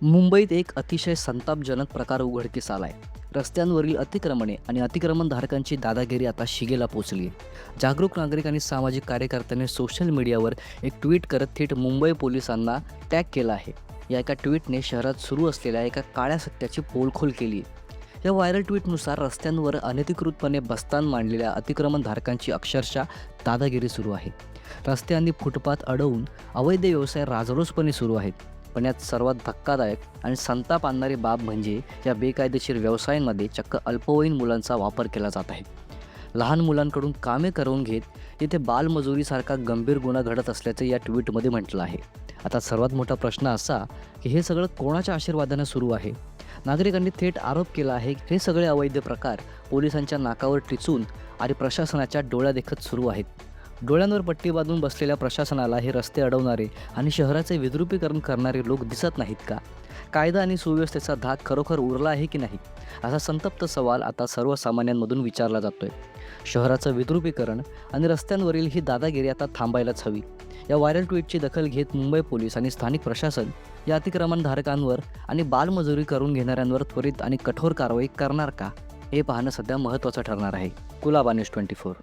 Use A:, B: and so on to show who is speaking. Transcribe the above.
A: मुंबईत एक अतिशय संतापजनक प्रकार उघडकीस आलाय. रस्त्यांवरील अतिक्रमणे आणि अतिक्रमणधारकांची दादागिरी आता शिगेला पोचली आहे. जागरूक नागरिक आणि सामाजिक कार्यकर्त्यांनी सोशल मीडियावर एक ट्विट करत थेट मुंबई पोलिसांना टॅग केलं आहे. या एका ट्विटने शहरात सुरू असलेल्या एका काळ्या सत्याची पोलखोल केली आहे. या व्हायरल ट्विटनुसार रस्त्यांवर अनधिकृतपणे बस्तान मांडलेल्या अतिक्रमणधारकांची अक्षरशः दादागिरी सुरू आहे. रस्ते आणि फुटपाथ अडवून अवैध व्यवसाय राजरोसपणे सुरू आहेत. पण यात सर्वात धक्कादायक आणि संताप आणणारी बाब म्हणजे या बेकायदेशीर व्यवसायांमध्ये चक्क अल्पवयीन मुलांचा वापर केला जात आहे. लहान मुलांकडून कामे करून घेत तिथे बालमजुरीसारखा गंभीर गुन्हा घडत असल्याचं या ट्विटमध्ये म्हटलं आहे. आता सर्वात मोठा प्रश्न असा की हे सगळं कोणाच्या आशीर्वादाने सुरू आहे? नागरिकांनी थेट आरोप केला आहे की हे सगळे अवैध प्रकार पोलिसांच्या नाकावर टिचून आणि प्रशासनाच्या डोळ्यादेखत सुरू आहेत. डोळ्यांवर पट्टी बांधून बसलेल्या प्रशासनाला हे रस्ते अडवणारे आणि शहराचे विद्रुपीकरण करणारे लोक दिसत नाहीत का? कायदा आणि सुव्यवस्थेचा धाक खरोखर उरला आहे की नाही, असा संतप्त सवाल आता सर्वसामान्यांमधून विचारला जातोय. शहराचं विद्रुपीकरण आणि रस्त्यांवरील ही दादागिरी आता थांबायलाच हवी. या व्हायरल ट्विटची दखल घेत मुंबई पोलीस आणि स्थानिक प्रशासन या अतिक्रमणधारकांवर आणि बालमजुरी करून घेणाऱ्यांवर त्वरित आणि कठोर कारवाई करणार का, हे पाहणं सध्या महत्त्वाचं ठरणार आहे. कुलाबा न्यूज 24.